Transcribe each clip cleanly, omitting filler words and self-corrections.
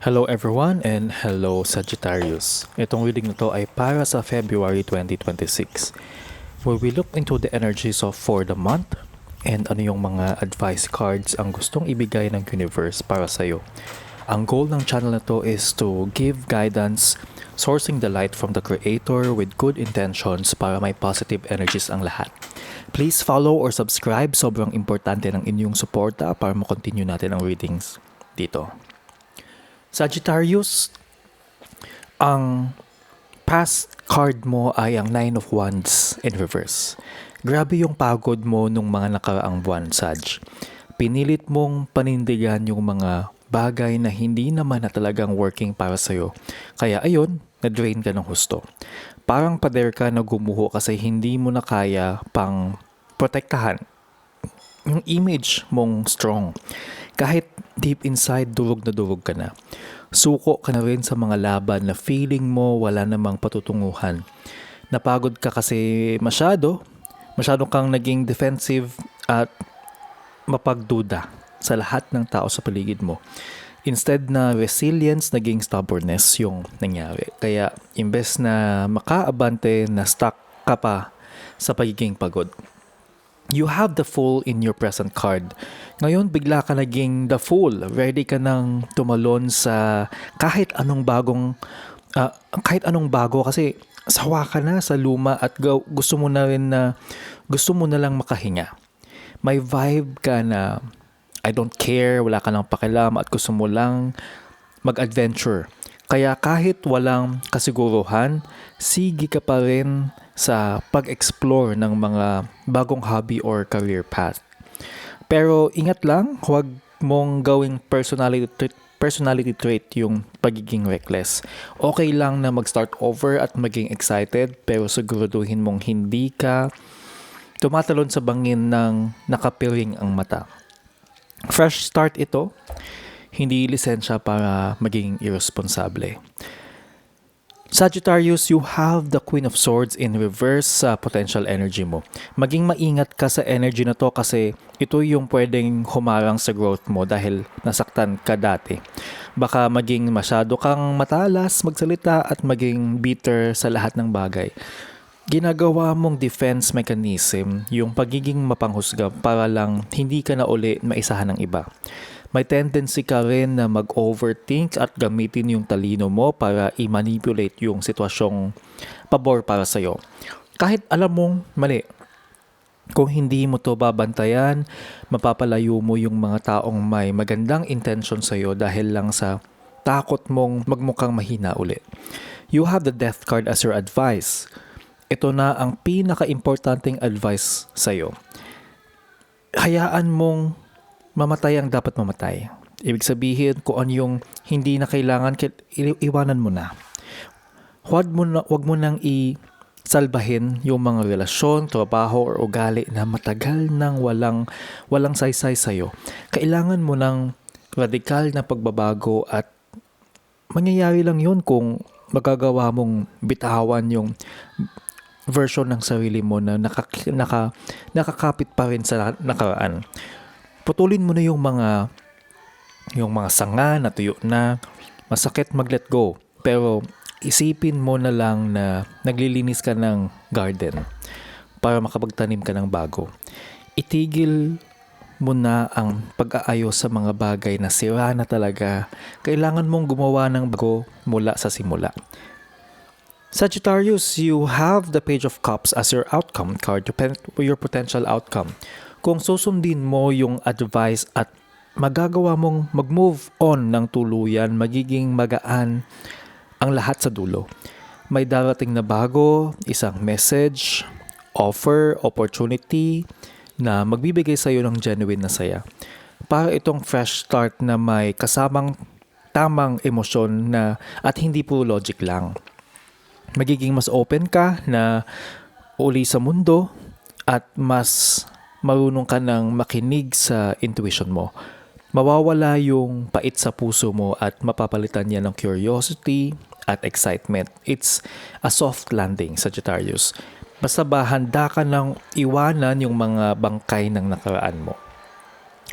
Hello everyone and hello Sagittarius. Itong reading na to ay para sa February 2026 where we look into the energies of for the month and ano yung mga advice cards ang gustong ibigay ng universe para sa'yo. Ang goal ng channel na to is to give guidance, sourcing the light from the creator with good intentions para may positive energies ang lahat. Please follow or subscribe. Sobrang importante ng inyong suporta para makontinue natin ang readings dito. Sagittarius, ang past card mo ay ang Nine of Wands in reverse. Grabe yung pagod mo nung mga nakaraang buwan, Sag. Pinilit mong panindigan yung mga bagay na hindi naman na talagang working para sa'yo. Kaya ayun, na-drain ka ng husto. Parang pader ka na gumuho kasi hindi mo na kaya pang protektahan yung image mong strong. Kahit deep inside, durog na durog ka na. Suko ka na rin sa mga laban na feeling mo wala namang patutunguhan. Napagod ka kasi masyado kang naging defensive at mapagduda sa lahat ng tao sa paligid mo. Instead na resilience, naging stubbornness yung nangyari. Kaya imbes na makaabante, na stuck ka pa sa pagiging pagod. You have the Fool in your present card. Ngayon, bigla ka naging the Fool. Ready ka nang tumalon sa kahit anong bago kasi sawa ka na sa luma at gusto mo na lang makahinga. May vibe ka na I don't care, wala ka nang pakialam at gusto mo lang mag-adventure. Kaya kahit walang kasiguruhan, sige ka pa rin sa pag-explore ng mga bagong hobby or career path. Pero ingat lang, huwag mong gawing personality trait yung pagiging reckless. Okay lang na mag-start over at maging excited, pero siguraduhin mong hindi ka tumatalon sa bangin ng nakapiring ang mata. Fresh start ito, hindi lisensya para maging irresponsable. Sagittarius, you have the Queen of Swords in reverse sa potential energy mo. Maging maingat ka sa energy na to kasi ito yung pwedeng humarang sa growth mo dahil nasaktan ka dati. Baka maging masyado kang matalas magsalita at maging bitter sa lahat ng bagay. Ginagawa mong defense mechanism yung pagiging mapanghusga para lang hindi ka na uli maisahan ng iba. May tendency ka rin na mag-overthink at gamitin yung talino mo para i-manipulate yung sitwasyong pabor para sa'yo. Kahit alam mong mali, kung hindi mo to babantayan, mapapalayo mo yung mga taong may magandang intention sa'yo dahil lang sa takot mong magmukhang mahina ulit. You have the Death card as your advice. Ito na ang pinaka-importanting advice sa'yo. Hayaan mong mamatay ang dapat mamatay. Ibig sabihin, kung ano yung hindi na kailangan, iwanan mo na. Huwag mo nang isalbahin yung mga relasyon, trabaho, or ugali na matagal nang walang saysay sa'yo. Kailangan mo ng radikal na pagbabago at mangyayari lang yun kung magagawa mong bitawan yung version ng sarili mo na nakakapit pa rin sa nakaraan. Putulin mo na yung mga sanga na tuyo na, masakit mag-let go. Pero isipin mo na lang na naglilinis ka ng garden para makapagtanim ka ng bago. Itigil mo na ang pag-aayos sa mga bagay na sira na talaga. Kailangan mong gumawa ng bago mula sa simula. Sagittarius, you have the Page of Cups as your outcome card, your potential outcome. Kung susundin mo yung advice at magagawa mong mag-move on ng tuluyan, magiging magaan ang lahat sa dulo. May darating na bago, isang message, offer, opportunity na magbibigay sa iyo ng genuine na saya. Para itong fresh start na may kasamang tamang emosyon na at hindi puro logic lang. Magiging mas open ka na uli sa mundo at mas marunong ka ng makinig sa intuition mo. Mawawala yung pait sa puso mo at mapapalitan niya ng curiosity at excitement. It's a soft landing, Sagittarius. Basta ba handa ka ng iwanan yung mga bangkay ng nakaraan mo.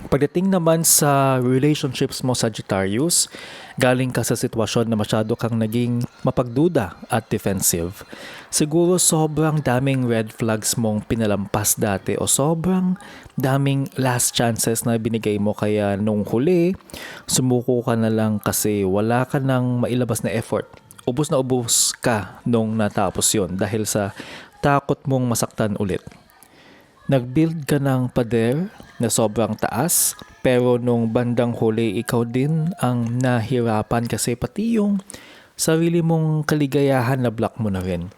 Pagdating naman sa relationships mo, Sagittarius, galing ka sa sitwasyon na masyado kang naging mapagduda at defensive. Siguro sobrang daming red flags mong pinalampas dati o sobrang daming last chances na binigay mo kaya nung huli, sumuko ka na lang kasi wala ka nang mailabas na effort. Ubus na ubus ka nung natapos yon dahil sa takot mong masaktan ulit. Nag-build ka ng pader na sobrang taas pero nung bandang huli ikaw din ang nahirapan kasi pati yung sarili mong kaligayahan na block mo na rin.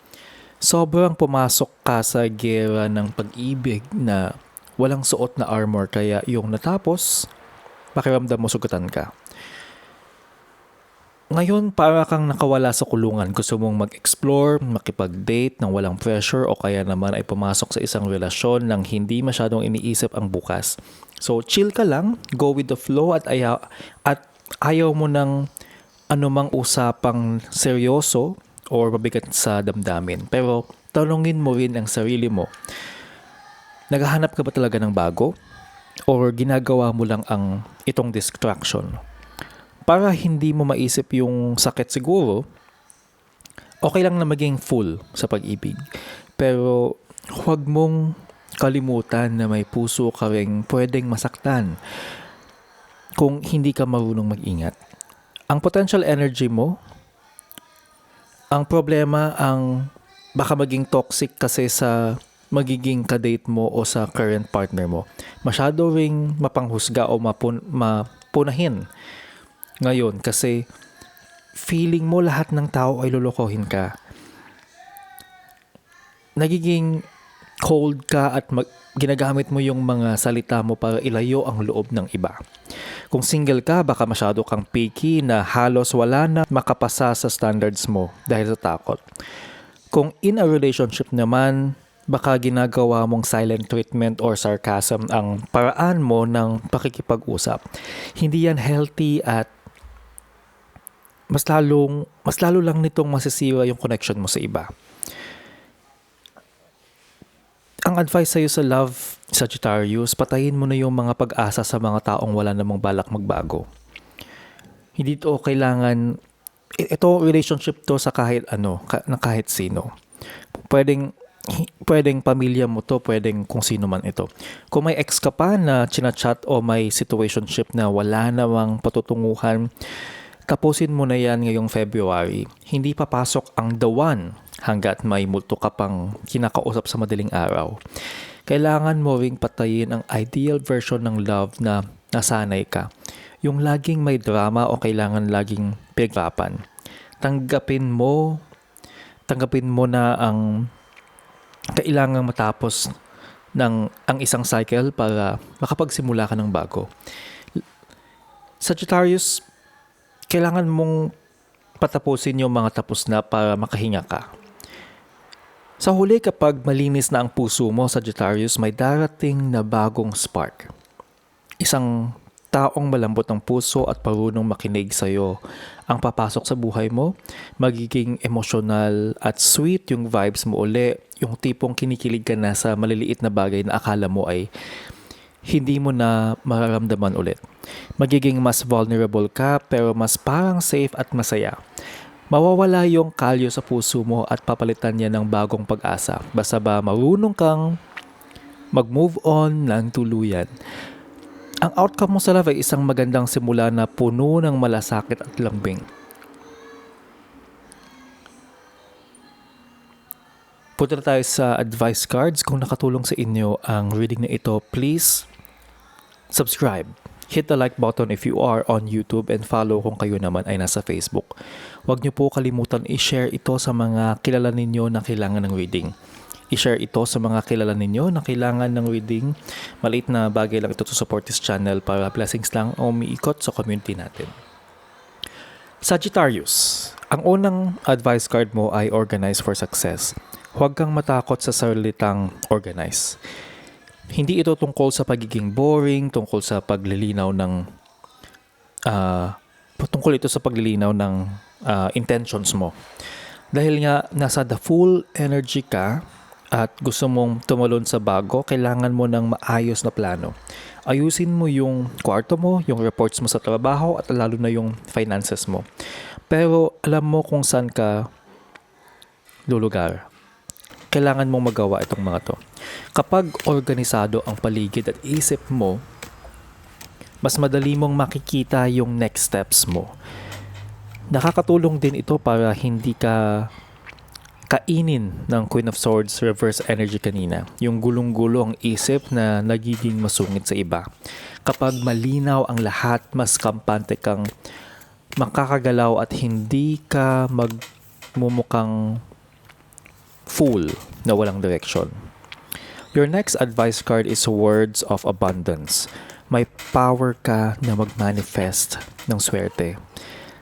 Sobrang pumasok ka sa gera ng pag-ibig na walang suot na armor kaya yung natapos, pakiramdam mo sugatan ka. Ngayon, para kang nakawala sa kulungan. Gusto mong mag-explore, makipag-date ng walang pressure o kaya naman ay pumasok sa isang relasyon nang hindi masyadong iniisip ang bukas. So, chill ka lang, go with the flow at ayaw mo ng anumang usapang seryoso or mabigat sa damdamin. Pero, tanungin mo rin ang sarili mo. Naghahanap ka ba talaga ng bago? Or ginagawa mo lang ang itong distraction? Para hindi mo maisip yung sakit siguro, okay lang na maging full sa pag-ibig. Pero huwag mong kalimutan na may puso ka ring pwedeng masaktan kung hindi ka marunong mag-ingat. Ang potential energy mo, ang problema ang baka maging toxic kasi sa magiging kadate mo o sa current partner mo. Masyado ring mapanghusga o mapunahin ngayon kasi feeling mo lahat ng tao ay lolokohin ka. Nagiging cold ka at ginagamit mo yung mga salita mo para ilayo ang loob ng iba. Kung single ka, baka masyado kang picky na halos wala na makapasa sa standards mo dahil sa takot. Kung in a relationship naman, baka ginagawa mong silent treatment or sarcasm ang paraan mo ng pakikipag-usap. Hindi yan healthy at mas lalo lang nitong masisira yung connection mo sa iba. Ang advice sa'yo sa love, Sagittarius, patayin mo na yung mga pag-asa sa mga taong wala namang balak magbago. Hindi to kailangan, ito relationship to sa kahit na kahit sino. Pwedeng pamilya mo to, pwedeng kung sino man ito. Kung may ex ka pa na chinachat o may situationship na wala namang patutunguhan, tapusin mo na yan ngayong February. Hindi papasok ang the one hanggat may multo ka pang kinakausap sa madaling araw. Kailangan mo ring patayin ang ideal version ng love na nasanay ka. Yung laging may drama o kailangan laging pinagrapan. Tanggapin mo na ang kailangang matapos ang isang cycle para makapagsimula ka ng bago. Sagittarius, kailangan mong patapusin yung mga tapos na para makahinga ka. Sa huli, kapag malinis na ang puso mo, Sagittarius, may darating na bagong spark. Isang taong malambot ng puso at marunong makinig sa'yo ang papasok sa buhay mo. Magiging emosyonal at sweet yung vibes mo uli. Yung tipong kinikilig ka na sa maliliit na bagay na akala mo ay hindi mo na mararamdaman ulit. Magiging mas vulnerable ka pero mas parang safe at masaya. Mawawala yung kalyo sa puso mo at papalitan niya ng bagong pag-asa. Basta ba marunong kang mag-move on ng tuluyan. Ang outcome mo sa love ay isang magandang simula na puno ng malasakit at lambing. Punta na tayo sa advice cards. Kung nakatulong sa inyo ang reading na ito, please subscribe. Hit the like button if you are on YouTube and follow kung kayo naman ay nasa Facebook. Huwag niyo po kalimutan i-share ito sa mga kilala ninyo na kailangan ng reading. I-share ito sa mga kilala ninyo na kailangan ng reading. Maliit na bagay lang ito to support this channel para blessings lang ang umiikot sa community natin. Sagittarius, ang unang advice card mo ay organize for success. Huwag kang matakot sa salitang organize. Hindi ito tungkol sa pagiging boring, tungkol ito sa paglilinaw ng intentions mo. Dahil nga nasa the full energy ka at gusto mong tumalon sa bago, kailangan mo ng maayos na plano. Ayusin mo yung kwarto mo, yung reports mo sa trabaho, at lalo na yung finances mo. Pero alam mo kung saan ka lulugar. Kailangan mong magawa itong mga to. Kapag organisado ang paligid at isip mo, mas madali mong makikita yung next steps mo. Nakakatulong din ito para hindi ka kainin ng Queen of Swords reverse energy kanina. Yung gulong-gulo ang isip na nagiging masungit sa iba. Kapag malinaw ang lahat, mas kampante kang makakagalaw at hindi ka magmumukhang fool na walang direction. Your next advice card is Words of Abundance. May power ka na mag-manifest ng swerte.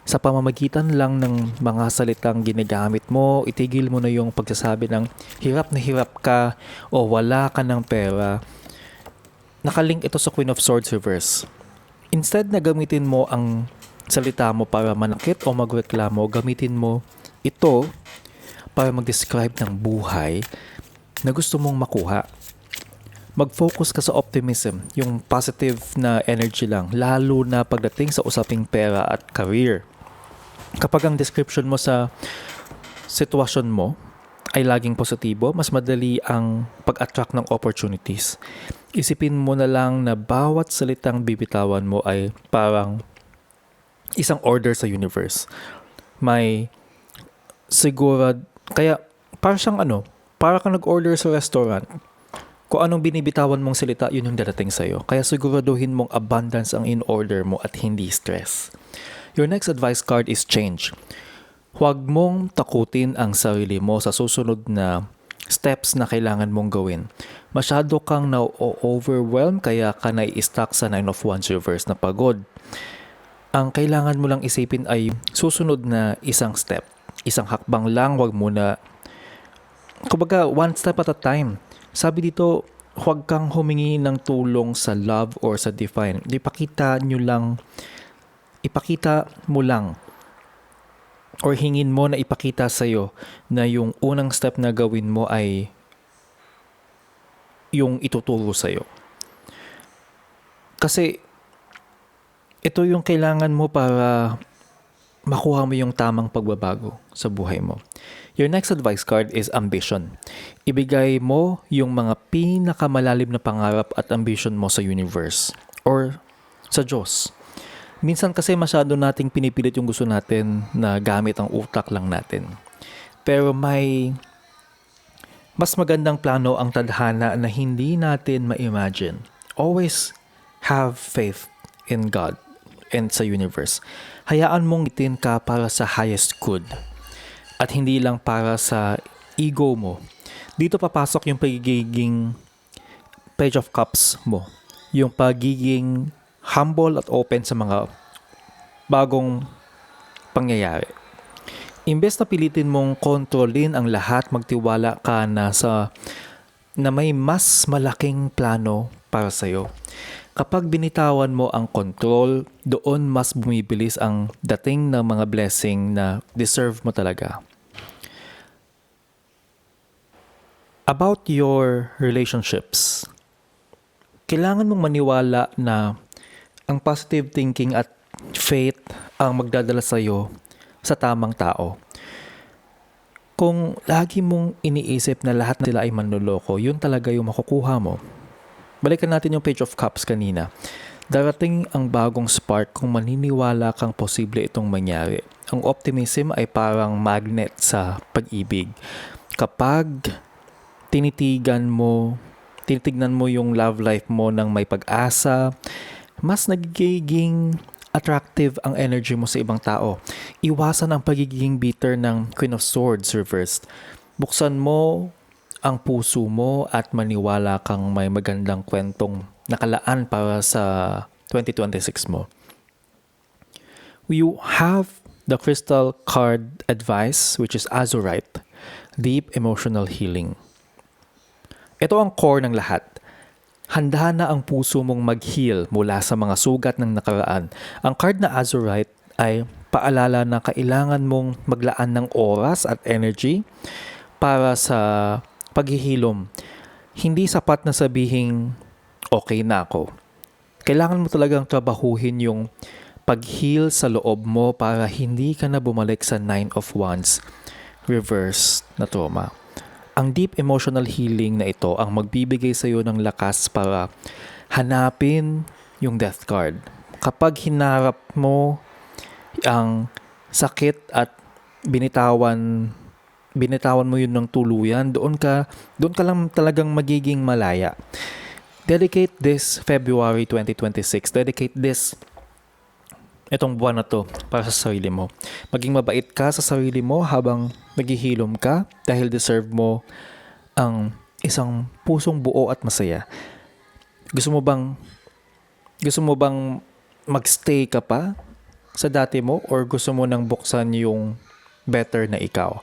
Sa pamamagitan lang ng mga salitang ginagamit mo, itigil mo na yung pagsasabi ng hirap na hirap ka o wala ka ng pera. Nakalink ito sa Queen of Swords reverse. Instead na gamitin mo ang salita mo para manakit o magreklamo, gamitin mo ito para mag-describe ng buhay na gusto mong makuha. Mag-focus ka sa optimism, yung positive na energy lang, lalo na pagdating sa usaping pera at career. Kapag ang description mo sa sitwasyon mo ay laging positibo, mas madali ang pag-attract ng opportunities. Isipin mo na lang na bawat salitang bibitawan mo ay parang isang order sa universe. May kaya para siyang para kang nag-order sa restaurant. Kung anong binibitawan mong salita, yun yung dadating sa'yo. Kaya siguraduhin mong abundance ang in-order mo at hindi stress. Your next advice card is change. Huwag mong takutin ang sarili mo sa susunod na steps na kailangan mong gawin. Masyado kang na-overwhelm kaya ka na-i-stuck sa 9 of Wands reverse na pagod. Ang kailangan mo lang isipin ay susunod na isang step. Isang hakbang lang, huwag muna. Kumbaga, one step at a time. Sabi dito, huwag kang humingi ng tulong sa love or sa divine. Ipakita mo lang or hingin mo na ipakita sa'yo na yung unang step na gawin mo ay yung ituturo sa'yo. Kasi ito yung kailangan mo para makuha mo yung tamang pagbabago sa buhay mo. Your next advice card is ambition. Ibigay mo yung mga pinakamalalim na pangarap at ambition mo sa universe or sa Diyos. Minsan kasi masyado nating pinipilit yung gusto natin na gamit ang utak lang natin. Pero may mas magandang plano ang tadhana na hindi natin ma-imagine. Always have faith in God and sa universe. Hayaan mong itin ka para sa highest good at hindi lang para sa ego mo. Dito papasok yung pagiging Page of Cups mo. Yung pagiging humble at open sa mga bagong pangyayari. Imbes na pilitin mong kontrolin ang lahat, magtiwala ka na may mas malaking plano para sa'yo. Kapag binitawan mo ang control, doon mas bumibilis ang dating ng mga blessing na deserve mo talaga. About your relationships, kailangan mong maniwala na ang positive thinking at faith ang magdadala sa'yo sa tamang tao. Kung lagi mong iniisip na lahat nila ay manloloko, yun talaga yung makukuha mo. Balikan natin yung Page of Cups kanina. Darating ang bagong spark kung maniniwala kang posible itong mangyari. Ang optimism ay parang magnet sa pag-ibig. Kapag tinitignan mo yung love life mo ng may pag-asa, mas nagiging attractive ang energy mo sa ibang tao. Iwasan ang pagiging bitter ng Queen of Swords reversed. Buksan mo ang puso mo at maniwala kang may magandang kwentong nakalaan para sa 2026 mo. You have the crystal card advice, which is Azurite, Deep Emotional Healing. Ito ang core ng lahat. Handa na ang puso mong mag-heal mula sa mga sugat ng nakaraan. Ang card na Azurite ay paalala na kailangan mong maglaan ng oras at energy para sa paghihilom, hindi sapat na sabihing okay na ako. Kailangan mo talagang trabahuhin yung pag-heal sa loob mo para hindi ka na bumalik sa 9 of Wands reverse na trauma. Ang deep emotional healing na ito ang magbibigay sa iyo ng lakas para hanapin yung death card. Kapag hinarap mo ang sakit at binitawan mo yun ng tuluyan, doon ka lang talagang magiging malaya. Dedicate this February 2026. Itong buwan na to para sa sarili mo. Maging mabait ka sa sarili mo habang naghihilom ka dahil deserve mo ang isang pusong buo at masaya. Gusto mo bang magstay ka pa sa dati mo or gusto mo nang buksan yung better na ikaw?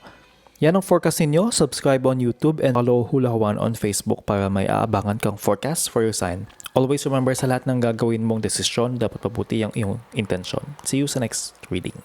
Yan ang forecast ninyo. Subscribe on YouTube and follow Hula Juan on Facebook para may aabangan kang forecast for your sign. Always remember, sa lahat ng gagawin mong desisyon, dapat mabuti ang iyong intensyon. See you sa next reading.